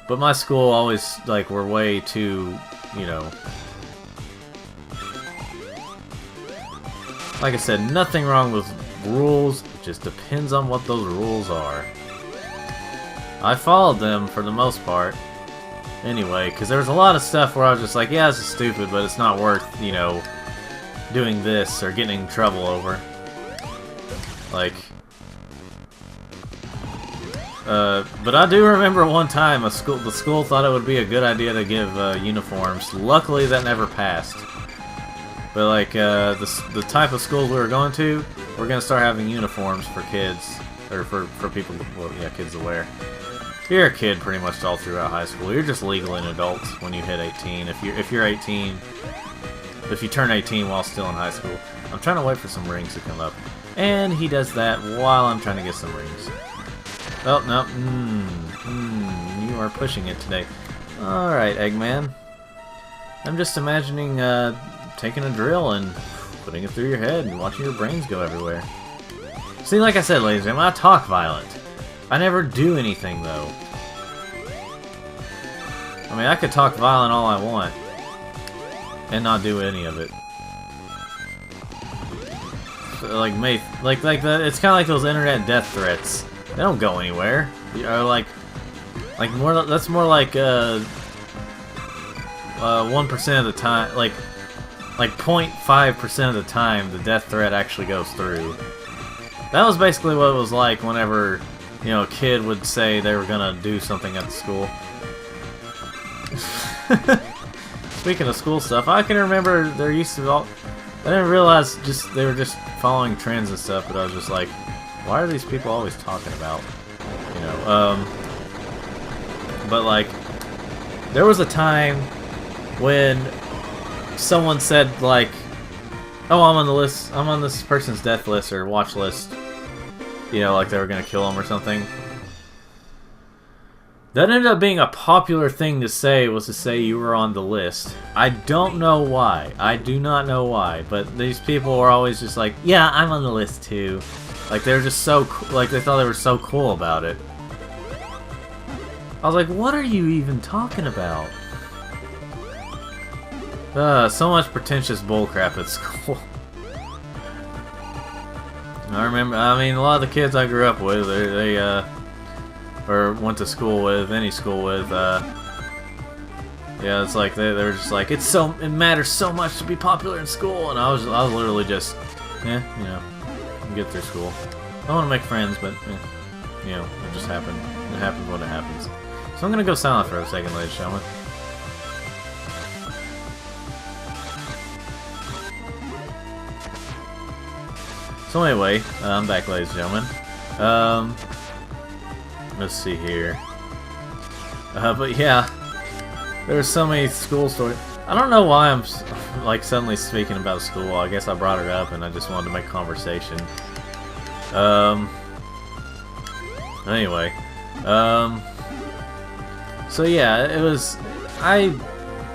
But my school always, like, were way too, you know... Like I said, nothing wrong with rules, it just depends on what those rules are. I followed them for the most part. Anyway, because there was a lot of stuff where I was just like, yeah, this is stupid, but it's not worth, you know, doing this or getting in trouble over. Like... but I do remember one time the school thought it would be a good idea to give uniforms. Luckily, that never passed. But like the type of schools we were going to, we're gonna start having uniforms for kids, or for people, well, yeah, kids to wear. You're a kid pretty much all throughout high school. You're just legal and adult when you hit 18. If you're 18, if you turn 18 while still in high school. I'm trying to wait for some rings to come up, and he does that while I'm trying to get some rings. Oh, no. You are pushing it today. Alright, Eggman. I'm just imagining taking a drill and putting it through your head and watching your brains go everywhere. See, like I said, ladies and gentlemen, I talk violent. I never do anything, though. I mean, I could talk violent all I want and not do any of it. So, like that. It's kind of like those internet death threats. They don't go anywhere. Like more. That's more like 1% of the time. Like 0.5% of the time, the death threat actually goes through. That was basically what it was like whenever, you know, a kid would say they were gonna do something at the school. Speaking of school stuff, I can remember there used to be all. I didn't realize they were just following trends and stuff, but I was just like, why are these people always talking about, you know, but like, there was a time when someone said like, oh, I'm on the list, I'm on this person's death list or watch list, you know, like they were gonna kill him or something. That ended up being a popular thing to say, was to say you were on the list. I don't know why. I do not know why, but these people were always just like, yeah, I'm on the list too. Like, they were just so, like, they thought they were so cool about it. I was like, what are you even talking about? So much pretentious bullcrap at school. I remember, I mean, a lot of the kids I grew up with, they or went to school with, any school with, yeah, it's like, they were just like, it matters so much to be popular in school, and I was literally just, yeah, you know. Get through school. I want to make friends, but you know, it just happened. It happens when it happens. So I'm gonna go silent for a second, ladies and gentlemen. So anyway, I'm back, ladies and gentlemen. Let's see here. But yeah, there's so many school stories. I don't know why I'm like suddenly speaking about school. I guess I brought it up and I just wanted to make conversation. Anyway, so yeah, it was, I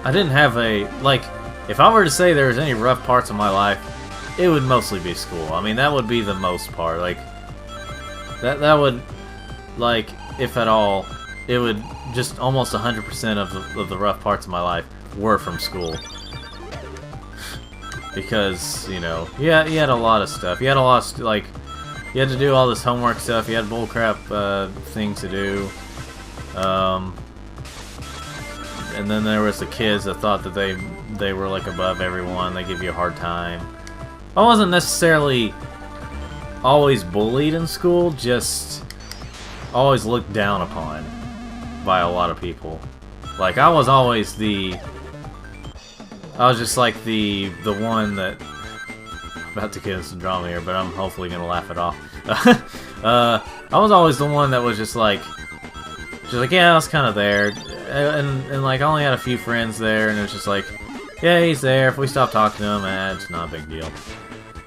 didn't have a, like, if I were to say there was any rough parts of my life, it would mostly be school. I mean, that would be the most part, like, that would, like, if at all, it would just almost 100% of the rough parts of my life were from school. Because, you know, yeah, you had a lot of stuff. You had a lot of, like, you had to do all this homework stuff. You had bullcrap things to do. And then there was the kids that thought that they were, like, above everyone. They give you a hard time. I wasn't necessarily always bullied in school, just always looked down upon by a lot of people. Like, I was always I was just like the one that, I'm about to get into some drama here, but I'm hopefully gonna laugh it off. I was always the one that was just like, yeah, I was kind of there, and like I only had a few friends there, and it was just like, yeah, he's there. If we stop talking to him, it's not a big deal.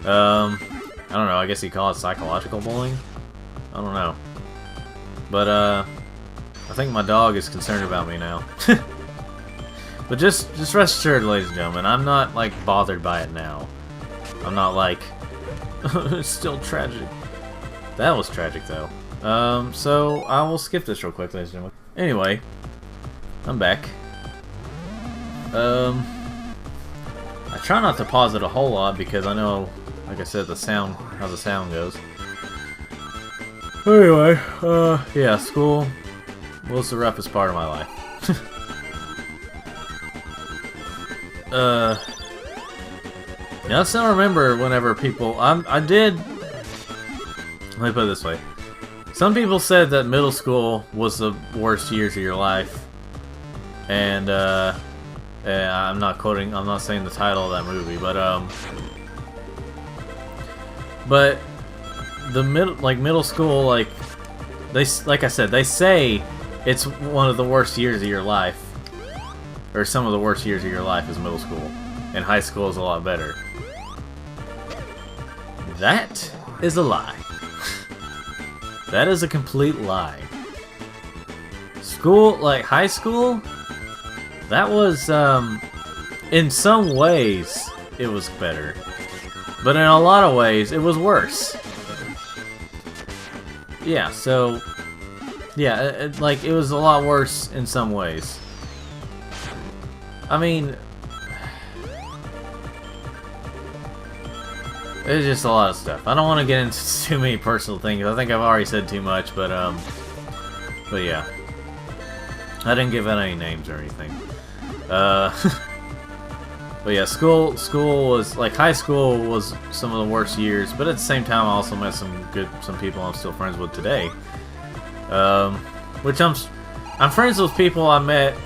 I don't know. I guess you call it psychological bullying. I don't know, but I think my dog is concerned about me now. But just rest assured, ladies and gentlemen, I'm not, like, bothered by it now. I'm not like, it's still tragic. That was tragic, though. So I will skip this real quick, ladies and gentlemen. Anyway, I'm back. I try not to pause it a whole lot because I know, like I said, how the sound goes. Anyway, yeah, school was the roughest part of my life. Yeah, I still remember whenever people, I did, let me put it this way. Some people said that middle school was the worst years of your life. And, I'm not saying the title of that movie, but the middle school, like I said, they say it's one of the worst years of your life, or some of the worst years of your life is middle school, and high school is a lot better. That is a lie. That is a complete lie. School, like high school, that was, in some ways, it was better. But in a lot of ways, it was worse. Yeah, so, yeah, it was a lot worse in some ways. I mean, it's just a lot of stuff. I don't want to get into too many personal things. I think I've already said too much, but yeah. I didn't give out any names or anything. But yeah, school was, like, high school was some of the worst years, but at the same time I also met some people I'm still friends with today. Which I'm friends with people I met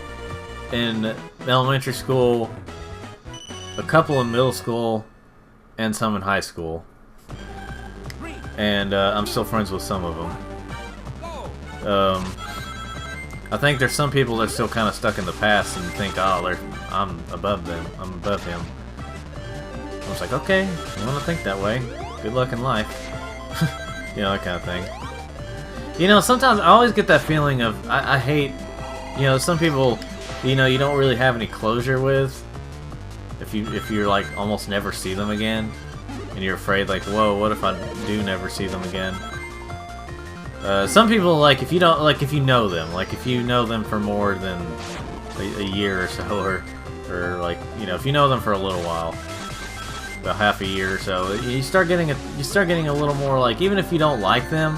in elementary school, a couple in middle school, and some in high school. And I'm still friends with some of them. I think there's some people that are still kind of stuck in the past and think, oh, I'm above them. I'm above him. I was like, okay, you want to think that way. Good luck in life. You know, that kind of thing. You know, sometimes I always get that feeling of, I hate, you know, some people, you know, you don't really have any closure with. If you're like almost never see them again, and you're afraid, like, whoa, what if I do never see them again? Some people, like, if you know them for more than a year or so, or like, you know, if you know them for a little while, about half a year or so, you start getting a little more, like, even if you don't like them,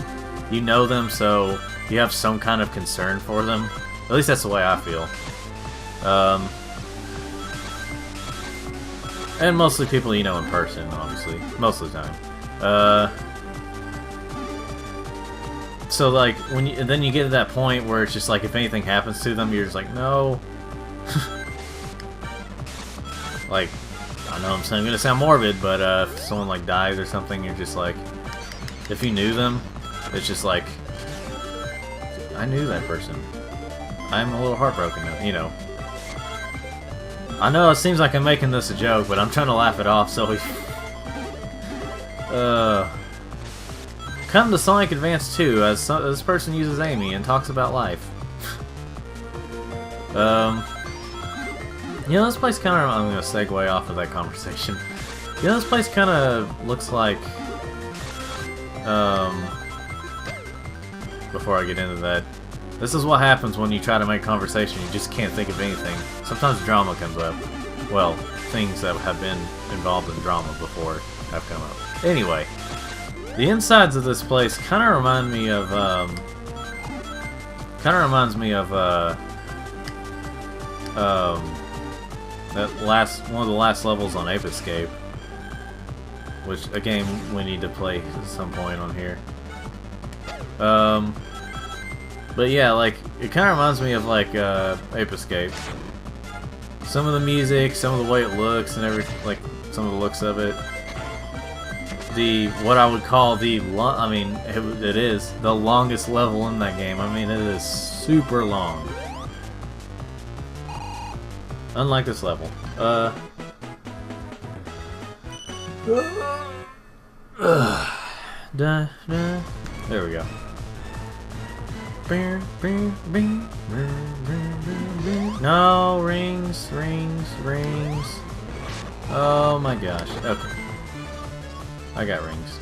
you know them, so you have some kind of concern for them. At least that's the way I feel. And mostly people you know in person, obviously, most of the time. So, like, then you get to that point where it's just like, if anything happens to them, you're just like, no. Like, I know I'm gonna sound morbid, but if someone, like, dies or something, you're just like, if you knew them, it's just like, I knew that person. I'm a little heartbroken, you know. I know it seems like I'm making this a joke, but I'm trying to laugh it off, so come to Sonic Advance 2 as this person uses Amy and talks about life. You know, this place kind of, I'm going to segue off of that conversation. You know, this place kind of looks like, before I get into that, this is what happens when you try to make conversation, you just can't think of anything. Sometimes drama comes up. Well, things that have been involved in drama before have come up. Anyway, the insides of this place kind of remind me of, one of the last levels on Ape Escape, which a game we need to play at some point on here. But yeah, like, it kind of reminds me of, like, Ape Escape. Some of the music, some of the way it looks, and like, some of the looks of it. What I would call I mean, it is the longest level in that game. I mean, it is super long. Unlike this level. There we go. No, rings. Oh my gosh. Okay. I got rings.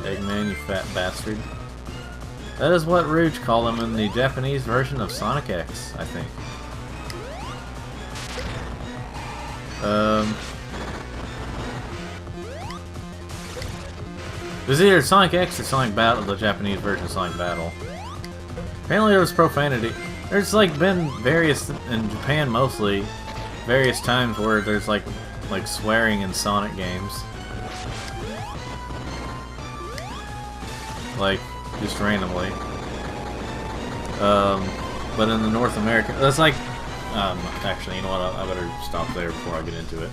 Eggman, you fat bastard. That is what Rouge called him in the Japanese version of Sonic X, I think. It was either Sonic X or Sonic Battle, the Japanese version of Sonic Battle. Apparently there was profanity. There's like been various, in Japan mostly, various times where there's like swearing in Sonic games. Like, just randomly. But in the North America, that's like, actually, you know what, I better stop there before I get into it.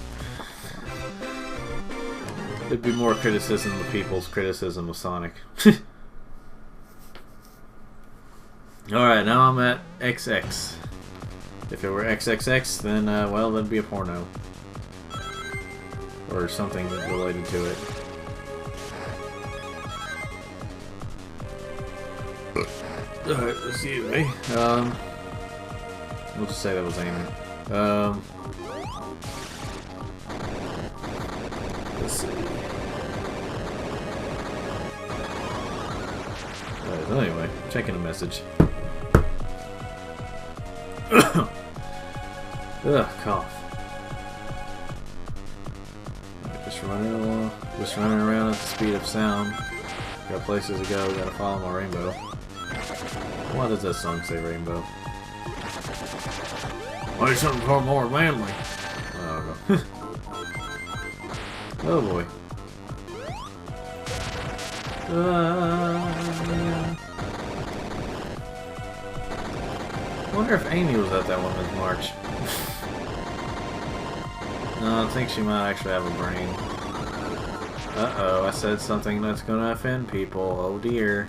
It'd be more criticism of people's criticism of Sonic. Alright, now I'm at XX. If it were XXX, then, well, that'd be a porno. Or something related to it. Alright, excuse me. We'll just say that was Amy. Let's see. Anyway, checking a message. Ugh, cough. Right, just running around at the speed of sound. Got places to go, gotta follow my rainbow. Why does that song say rainbow? Why something called more manly? Oh, no. Oh boy. I wonder if Amy was at that one this March. No, I think she might actually have a brain. Uh-oh, I said something that's gonna offend people. Oh dear.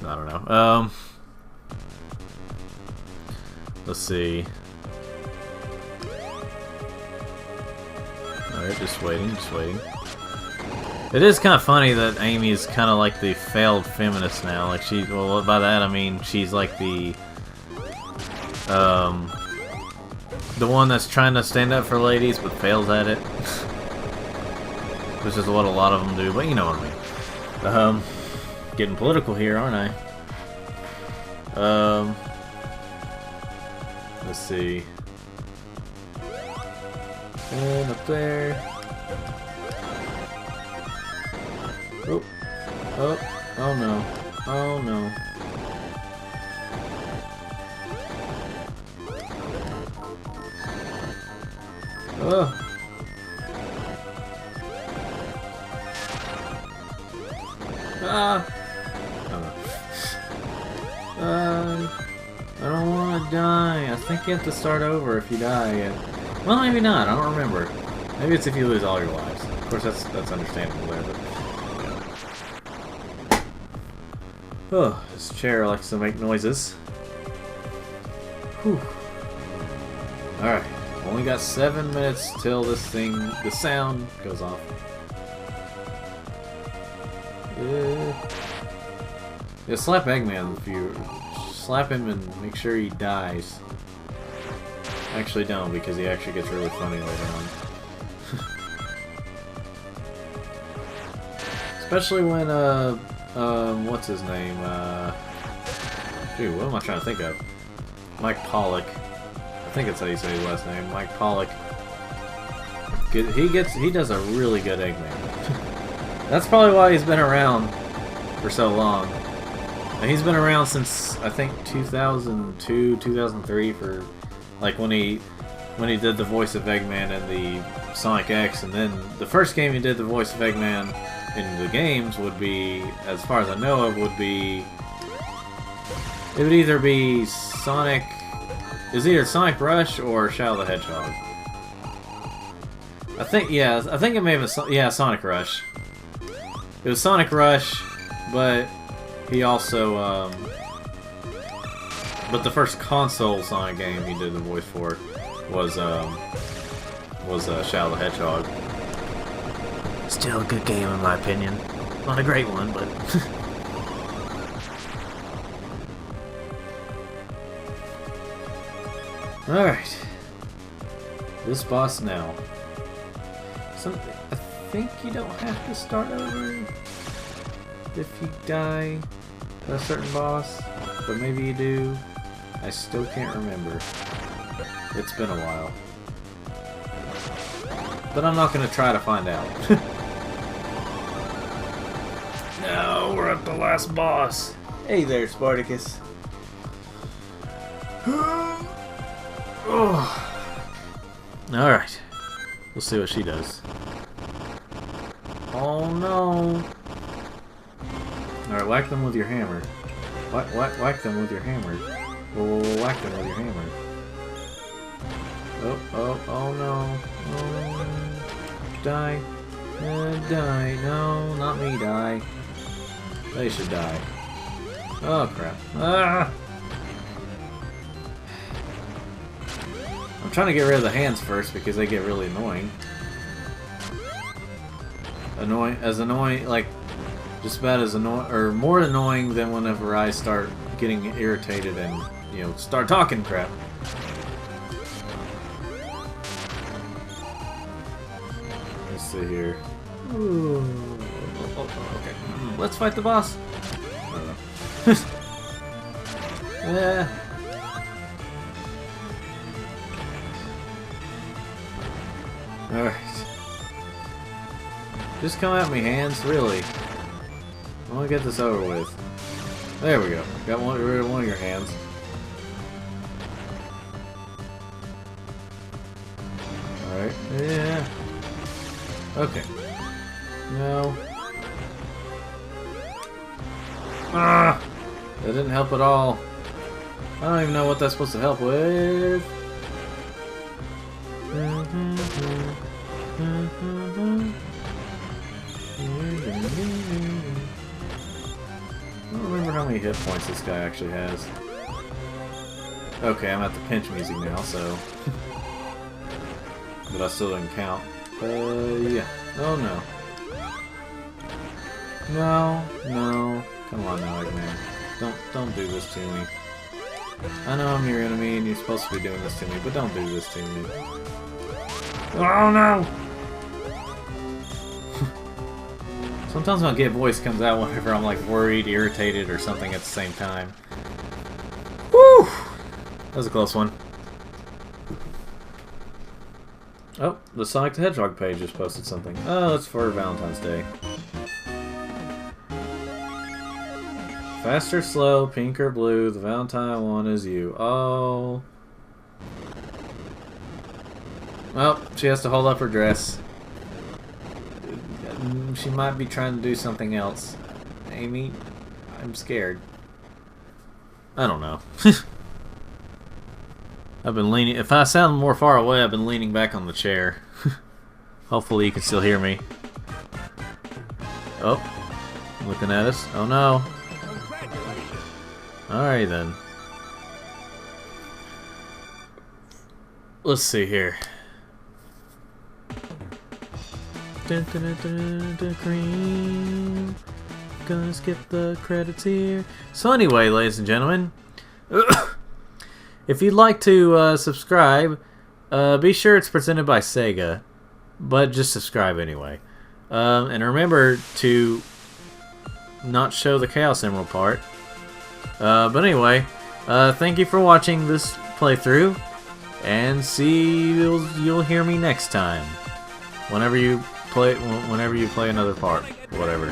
I don't know. Let's see. Alright, just waiting. It is kind of funny that Amy is kind of like the failed feminist now. Like, well, by that I mean she's like the one that's trying to stand up for ladies but fails at it. Which is what a lot of them do, but you know what I mean. Getting political here, aren't I? Let's see. And up there. Oh. Oh. Oh no. Oh no. Oh. Ah. I don't want to die. I think you have to start over if you die. Well, maybe not. I don't remember. Maybe it's if you lose all your lives. Of course, that's understandable there, but yeah. Oh, this chair likes to make noises. Whew. Alright. Only got 7 minutes till the sound goes off. Yeah, slap Eggman if you slap him and make sure he dies. Actually don't, because he actually gets really funny later on. Especially when, what's his name? Dude, what am I trying to think of? Mike Pollock. I think that's how you say his last name. Mike Pollock. He does a really good Eggman. That's probably why he's been around for so long. And he's been around since, I think, 2002, 2003 for, like, when he did the voice of Eggman in the Sonic X, and then the first game he did the voice of Eggman in the games would be, as far as I know of, it would either be Sonic, it was either Sonic Rush or Shadow the Hedgehog. I think it may have been, yeah, Sonic Rush. It was Sonic Rush, but he also, but the first console Sonic game he did the voice for was Shadow the Hedgehog. Still a good game in my opinion. Not a great one, but... Alright. This boss now. I think you don't have to start over if you die. a certain boss, but maybe you do. I still can't remember. It's been a while. But I'm not going to try to find out. No, we're at the last boss. Hey there, Spartacus. Alright. We'll see what she does. Oh no. Alright, whack them with your hammer. Whack them with your hammer. Whack them with your hammer. Oh no. Oh, die. Die. No, not me, die. They should die. Oh crap. Ah! I'm trying to get rid of the hands first because they get really annoying. Annoying, like, just about as annoying, or more annoying than whenever I start getting irritated and, you know, start talking crap. Let's see here. Ooh. Okay. Let's fight the boss. I don't know. Yeah. Alright. Just come at me, hands, really. I want to get this over with. There we go. Got rid of one of your hands. Alright. Yeah. Okay. No. Ah! That didn't help at all. I don't even know what that's supposed to help with. I don't remember how many hit points this guy actually has. Okay, I'm at the pinch music now, so... but I still didn't count. Yeah. Oh no. No, no. Come on now, Eggman. Don't do this to me. I know I'm your enemy and you're supposed to be doing this to me, but don't do this to me. Oh no! Sometimes my gay voice comes out whenever I'm like worried, irritated, or something at the same time. Woo! That was a close one. Oh, the Sonic the Hedgehog page just posted something. Oh, it's for Valentine's Day. Fast or slow, pink or blue, the Valentine one is you. Oh. Well, she has to hold up her dress. She might be trying to do something else. Amy, I'm scared. I don't know. I've been leaning... If I sound more far away, I've been leaning back on the chair. Hopefully you can still hear me. Oh. Looking at us. Oh no. Alright then. Let's see here. Dun, dun, dun, dun, dun, cream. Gonna skip the credits here. So anyway, ladies and gentlemen, if you'd like to subscribe, be sure it's presented by Sega, but just subscribe anyway. And remember to not show the Chaos Emerald part. But anyway, thank you for watching this playthrough, and you'll hear me next time. Whenever you play another part, whatever.